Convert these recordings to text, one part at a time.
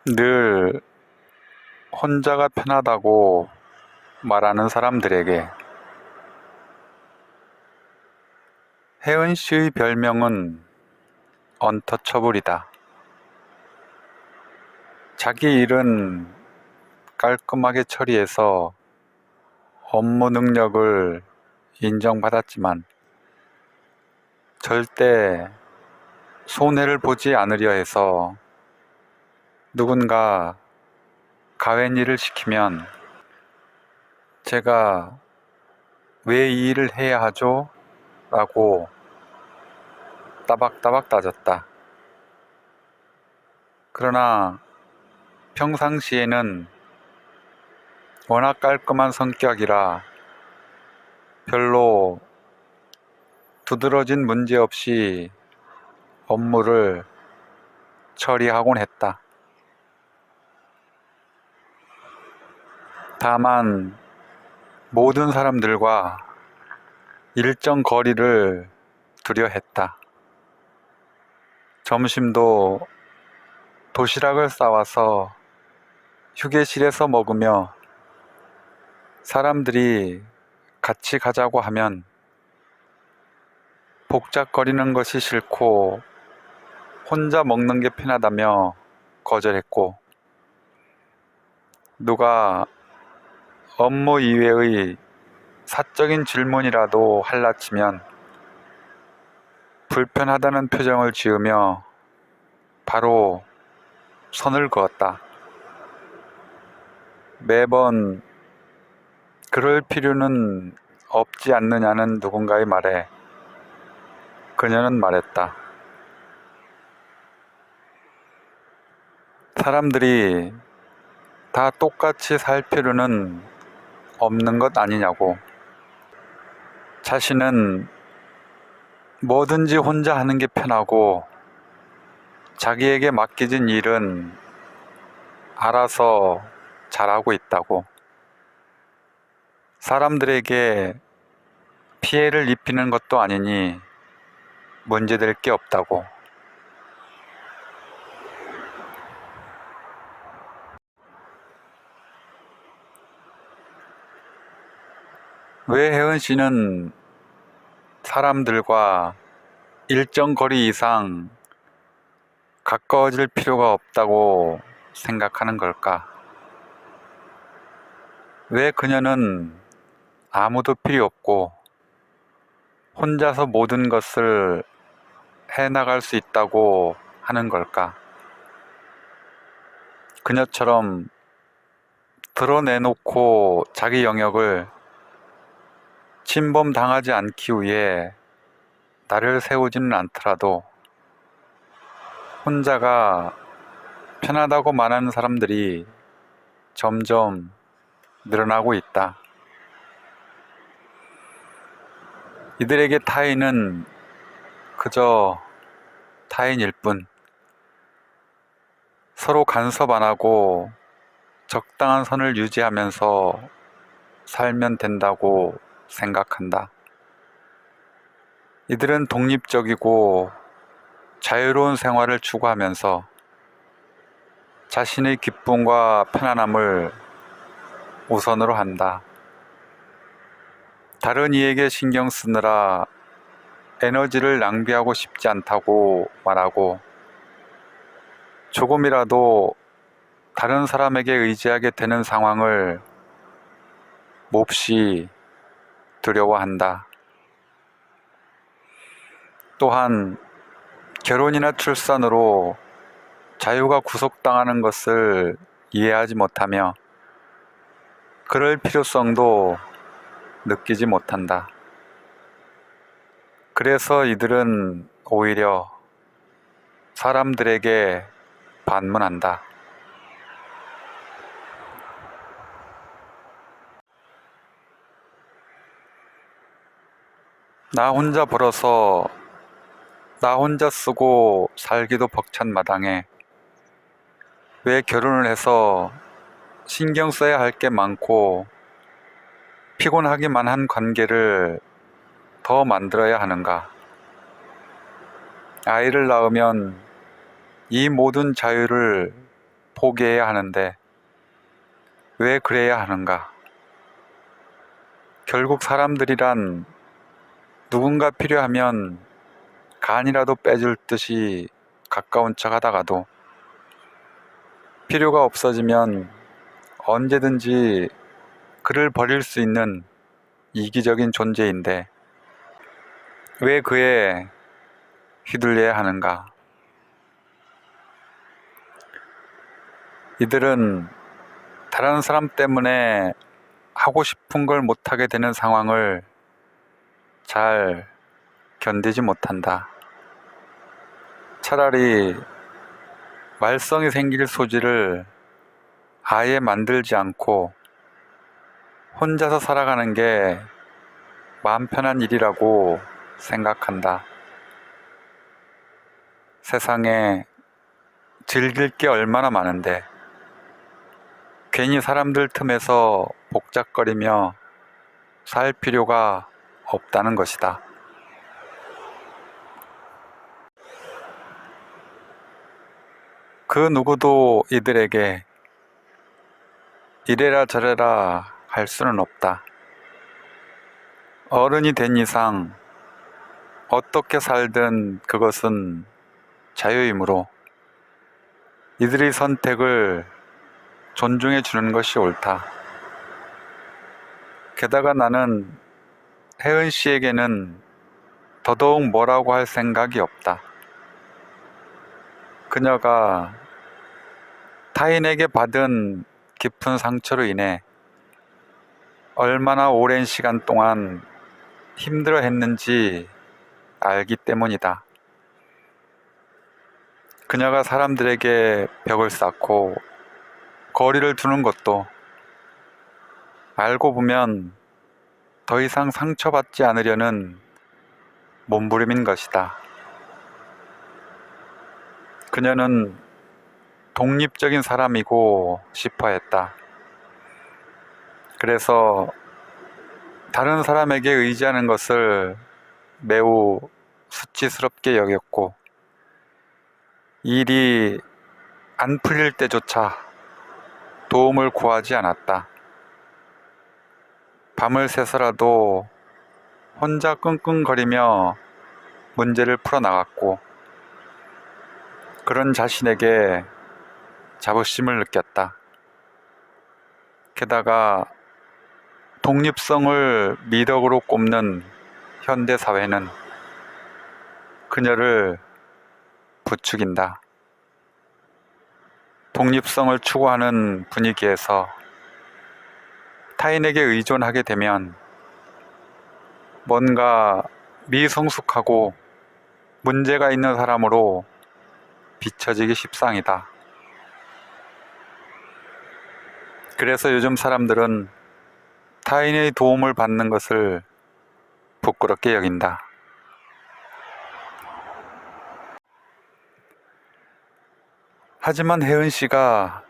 늘 혼자가 편하다고 말하는 사람들에게 혜은 씨의 별명은 언터처블이다. 자기 일은 깔끔하게 처리해서 업무 능력을 인정받았지만 절대 손해를 보지 않으려 해서 누군가 가웬 일을 시키면 제가 왜 이 일을 해야 하죠? 라고 따박따박 따졌다. 그러나 평상시에는 워낙 깔끔한 성격이라 별로 두드러진 문제 없이 업무를 처리하곤 했다. 다만 모든 사람들과 일정 거리를 두려 했다. 점심도 도시락을 싸와서 휴게실에서 먹으며 사람들이 같이 가자고 하면 복잡거리는 것이 싫고 혼자 먹는 게 편하다며 거절했고, 누가 업무 이외의 사적인 질문이라도 할라치면 불편하다는 표정을 지으며 바로 선을 그었다. 매번 그럴 필요는 없지 않느냐는 누군가의 말에 그녀는 말했다. 사람들이 다 똑같이 살 필요는 없는 것 아니냐고. 자신은 뭐든지 혼자 하는 게 편하고 자기에게 맡겨진 일은 알아서 잘하고 있다고. 사람들에게 피해를 입히는 것도 아니니 문제될 게 없다고. 왜 혜은 씨는 사람들과 일정 거리 이상 가까워질 필요가 없다고 생각하는 걸까? 왜 그녀는 아무도 필요 없고 혼자서 모든 것을 해나갈 수 있다고 하는 걸까? 그녀처럼 드러내놓고 자기 영역을 침범당하지 않기 위해 나를 세우지는 않더라도 혼자가 편하다고 말하는 사람들이 점점 늘어나고 있다. 이들에게 타인은 그저 타인일 뿐, 서로 간섭 안 하고 적당한 선을 유지하면서 살면 된다고 생각한다. 이들은 독립적이고 자유로운 생활을 추구하면서 자신의 기쁨과 편안함을 우선으로 한다. 다른 이에게 신경 쓰느라 에너지를 낭비하고 싶지 않다고 말하고, 조금이라도 다른 사람에게 의지하게 되는 상황을 몹시 두려워한다. 또한 결혼이나 출산으로 자유가 구속당하는 것을 이해하지 못하며 그럴 필요성도 느끼지 못한다. 그래서 이들은 오히려 사람들에게 반문한다. 나 혼자 벌어서 나 혼자 쓰고 살기도 벅찬 마당에 왜 결혼을 해서 신경 써야 할 게 많고 피곤하기만 한 관계를 더 만들어야 하는가? 아이를 낳으면 이 모든 자유를 포기해야 하는데 왜 그래야 하는가? 결국 사람들이란 누군가 필요하면 간이라도 빼줄 듯이 가까운 척 하다가도 필요가 없어지면 언제든지 그를 버릴 수 있는 이기적인 존재인데 왜 그에 휘둘려야 하는가? 이들은 다른 사람 때문에 하고 싶은 걸 못하게 되는 상황을 잘 견디지 못한다. 차라리 말썽이 생길 소지를 아예 만들지 않고 혼자서 살아가는 게 마음 편한 일이라고 생각한다. 세상에 즐길 게 얼마나 많은데 괜히 사람들 틈에서 복잡거리며 살 필요가 없다는 것이다. 그 누구도 이들에게 이래라 저래라 할 수는 없다. 어른이 된 이상 어떻게 살든 그것은 자유이므로 이들의 선택을 존중해 주는 것이 옳다. 게다가 나는 혜은 씨에게는 더더욱 뭐라고 할 생각이 없다. 그녀가 타인에게 받은 깊은 상처로 인해 얼마나 오랜 시간 동안 힘들어 했는지 알기 때문이다. 그녀가 사람들에게 벽을 쌓고 거리를 두는 것도 알고 보면 더 이상 상처받지 않으려는 몸부림인 것이다. 그녀는 독립적인 사람이고 싶어 했다. 그래서 다른 사람에게 의지하는 것을 매우 수치스럽게 여겼고 일이 안 풀릴 때조차 도움을 구하지 않았다. 밤을 새서라도 혼자 끙끙거리며 문제를 풀어나갔고 그런 자신에게 자부심을 느꼈다. 게다가 독립성을 미덕으로 꼽는 현대사회는 그녀를 부추긴다. 독립성을 추구하는 분위기에서 타인에게 의존하게 되면 뭔가 미성숙하고 문제가 있는 사람으로 비춰지기 십상이다. 그래서 요즘 사람들은 타인의 도움을 받는 것을 부끄럽게 여긴다. 하지만 혜은 씨가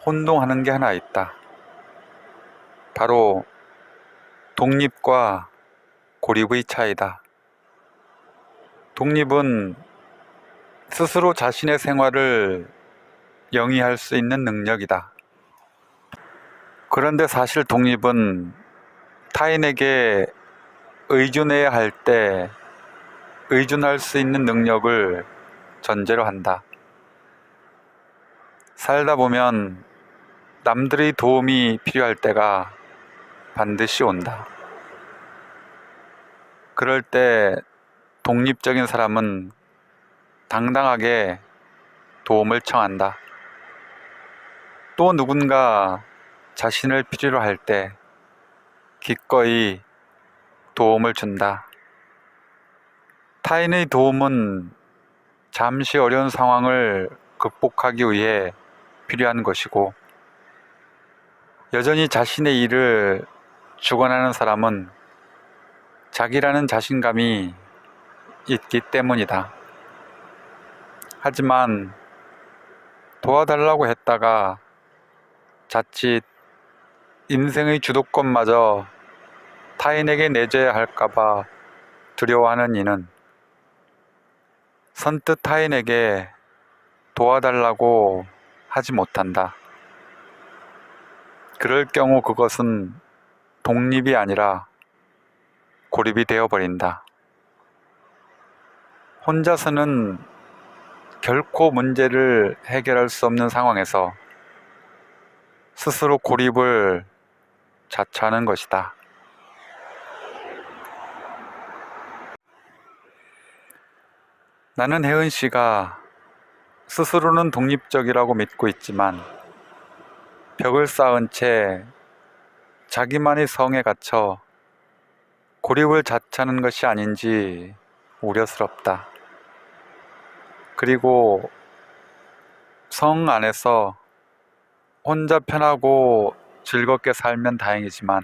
혼동하는 게 하나 있다. 바로 독립과 고립의 차이다. 독립은 스스로 자신의 생활을 영위할 수 있는 능력이다. 그런데 사실 독립은 타인에게 의존해야 할 때 의존할 수 있는 능력을 전제로 한다. 살다 보면 남들의 도움이 필요할 때가 반드시 온다. 그럴 때 독립적인 사람은 당당하게 도움을 청한다. 또 누군가 자신을 필요로 할 때 기꺼이 도움을 준다. 타인의 도움은 잠시 어려운 상황을 극복하기 위해 필요한 것이고 여전히 자신의 일을 주관하는 사람은 자기라는 자신감이 있기 때문이다. 하지만 도와달라고 했다가 자칫 인생의 주도권마저 타인에게 내줘야 할까봐 두려워하는 이는 선뜻 타인에게 도와달라고 하지 못한다. 그럴 경우 그것은 독립이 아니라 고립이 되어버린다. 혼자서는 결코 문제를 해결할 수 없는 상황에서 스스로 고립을 자처하는 것이다. 나는 혜은 씨가 스스로는 독립적이라고 믿고 있지만 벽을 쌓은 채 자기만의 성에 갇혀 고립을 자처하는 것이 아닌지 우려스럽다. 그리고 성 안에서 혼자 편하고 즐겁게 살면 다행이지만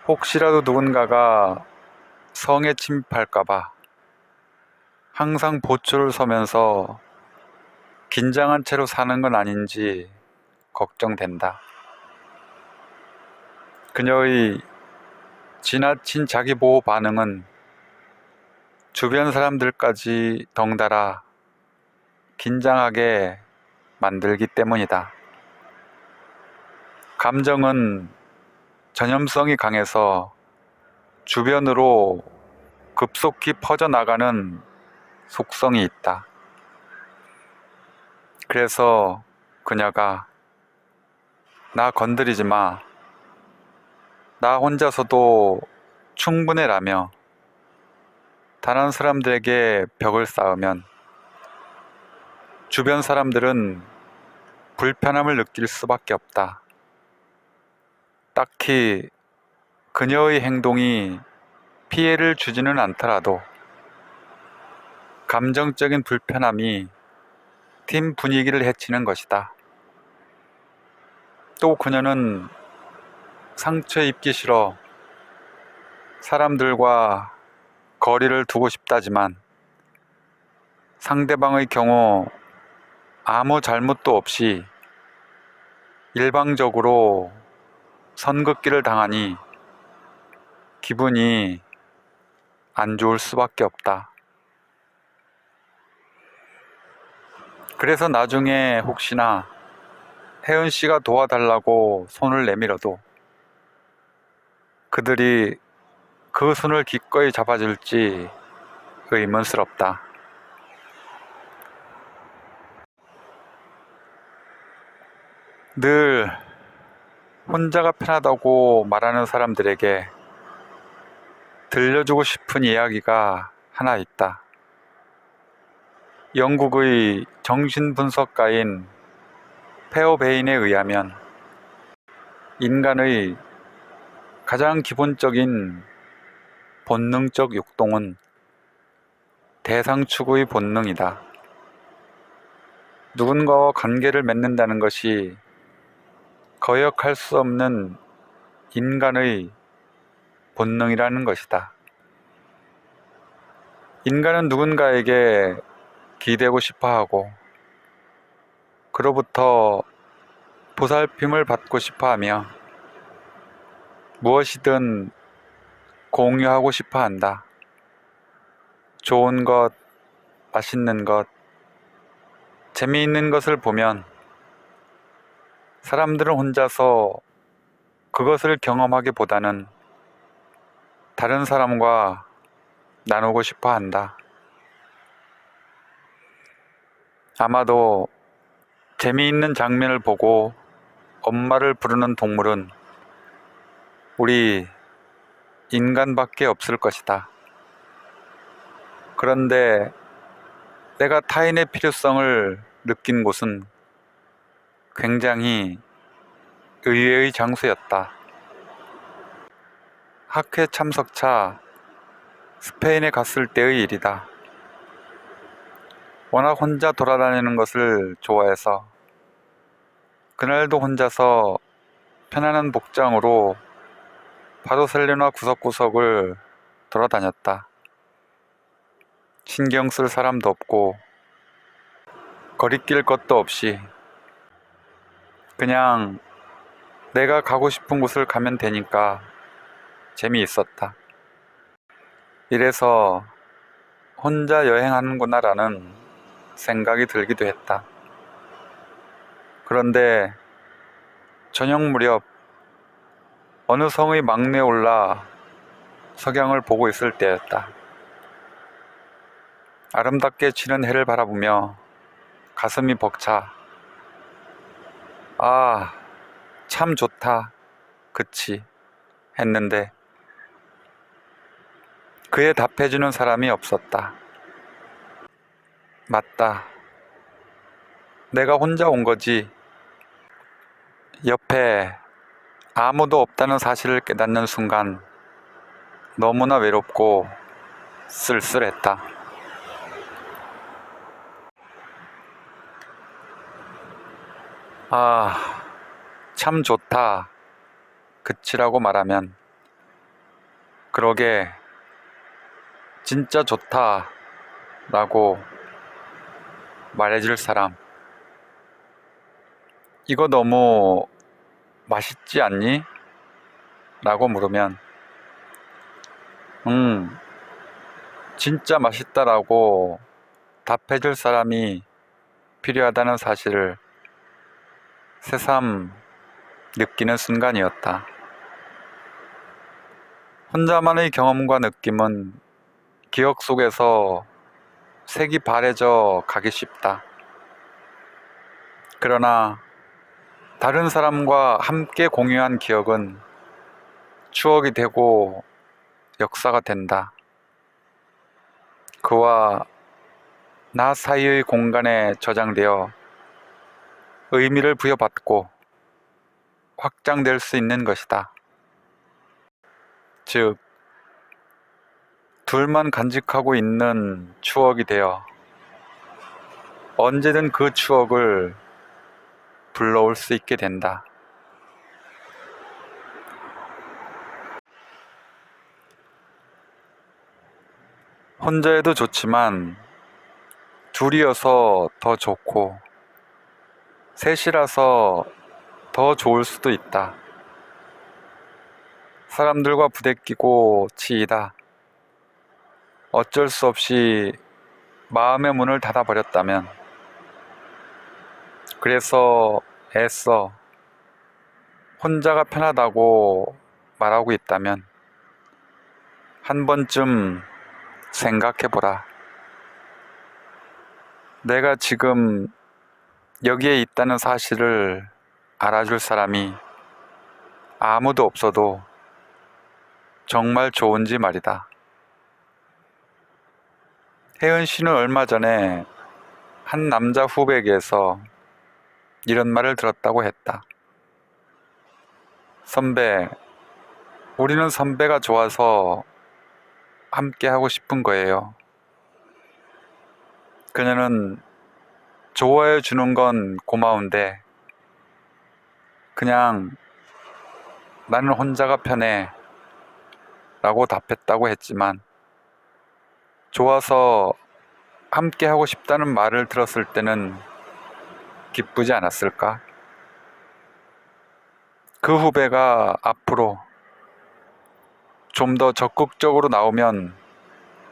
혹시라도 누군가가 성에 침입할까봐 항상 보초를 서면서 긴장한 채로 사는 건 아닌지 걱정된다. 그녀의 지나친 자기보호 반응은 주변 사람들까지 덩달아 긴장하게 만들기 때문이다. 감정은 전염성이 강해서 주변으로 급속히 퍼져나가는 속성이 있다. 그래서 그녀가 나 건드리지 마. 나 혼자서도 충분해라며 다른 사람들에게 벽을 쌓으면 주변 사람들은 불편함을 느낄 수밖에 없다. 딱히 그녀의 행동이 피해를 주지는 않더라도 감정적인 불편함이 팀 분위기를 해치는 것이다. 또 그녀는 상처 입기 싫어 사람들과 거리를 두고 싶다지만 상대방의 경우 아무 잘못도 없이 일방적으로 선긋기를 당하니 기분이 안 좋을 수밖에 없다. 그래서 나중에 혹시나 혜은 씨가 도와달라고 손을 내밀어도 그들이 그 손을 기꺼이 잡아줄지 의문스럽다. 늘 혼자가 편하다고 말하는 사람들에게 들려주고 싶은 이야기가 하나 있다. 영국의 정신분석가인 페어 베인에 의하면 인간의 가장 기본적인 본능적 욕동은 대상 추구의 본능이다. 누군가와 관계를 맺는다는 것이 거역할 수 없는 인간의 본능이라는 것이다. 인간은 누군가에게 기대고 싶어하고 그로부터 보살핌을 받고 싶어하며 무엇이든 공유하고 싶어한다. 좋은 것, 맛있는 것, 재미있는 것을 보면 사람들은 혼자서 그것을 경험하기보다는 다른 사람과 나누고 싶어 한다. 아마도 재미있는 장면을 보고 엄마를 부르는 동물은 우리 인간밖에 없을 것이다. 그런데 내가 타인의 필요성을 느낀 곳은 굉장히 의외의 장소였다. 학회 참석차 스페인에 갔을 때의 일이다. 워낙 혼자 돌아다니는 것을 좋아해서 그날도 혼자서 편안한 복장으로 바르셀로나 구석구석을 돌아다녔다. 신경 쓸 사람도 없고 거리낄 것도 없이 그냥 내가 가고 싶은 곳을 가면 되니까 재미있었다. 이래서 혼자 여행하는구나라는 생각이 들기도 했다. 그런데 저녁 무렵 어느 성의 막내에 올라 석양을 보고 있을 때였다. 아름답게 지는 해를 바라보며 가슴이 벅차 아, 참 좋다. 그치? 했는데 그에 답해주는 사람이 없었다. 맞다. 내가 혼자 온 거지. 옆에 아무도 없다는 사실을 깨닫는 순간 너무나 외롭고 쓸쓸했다. 아, 참 좋다. 그치라고 말하면 그러게 진짜 좋다 라고 말해줄 사람. 이거 너무 맛있지 않니? 라고 물으면 진짜 맛있다라고 답해줄 사람이 필요하다는 사실을 새삼 느끼는 순간이었다. 혼자만의 경험과 느낌은 기억 속에서 색이 바래져 가기 쉽다. 그러나 다른 사람과 함께 공유한 기억은 추억이 되고 역사가 된다. 그와 나 사이의 공간에 저장되어 의미를 부여받고 확장될 수 있는 것이다. 즉, 둘만 간직하고 있는 추억이 되어 언제든 그 추억을 불러올 수 있게 된다. 혼자 해도 좋지만 둘이어서 더 좋고 셋이라서 더 좋을 수도 있다. 사람들과 부대끼고 치이다 어쩔 수 없이 마음의 문을 닫아버렸다면, 그래서 애써 혼자가 편하다고 말하고 있다면 한 번쯤 생각해보라. 내가 지금 여기에 있다는 사실을 알아줄 사람이 아무도 없어도 정말 좋은지 말이다. 혜은 씨는 얼마 전에 한 남자 후배에게서 이런 말을 들었다고 했다. 선배, 우리는 선배가 좋아서 함께 하고 싶은 거예요. 그녀는 좋아해 주는 건 고마운데 그냥 나는 혼자가 편해 라고 답했다고 했지만, 좋아서 함께 하고 싶다는 말을 들었을 때는 기쁘지 않았을까? 그 후배가 앞으로 좀 더 적극적으로 나오면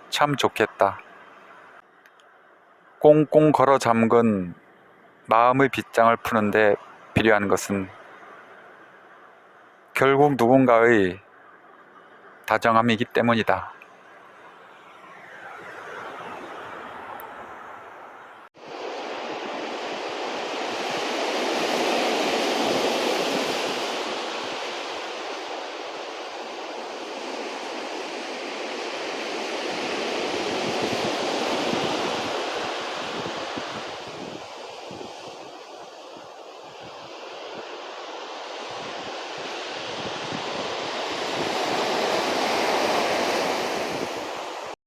참 좋겠다. 꽁꽁 걸어 잠근 마음의 빗장을 푸는데 필요한 것은 결국 누군가의 다정함이기 때문이다.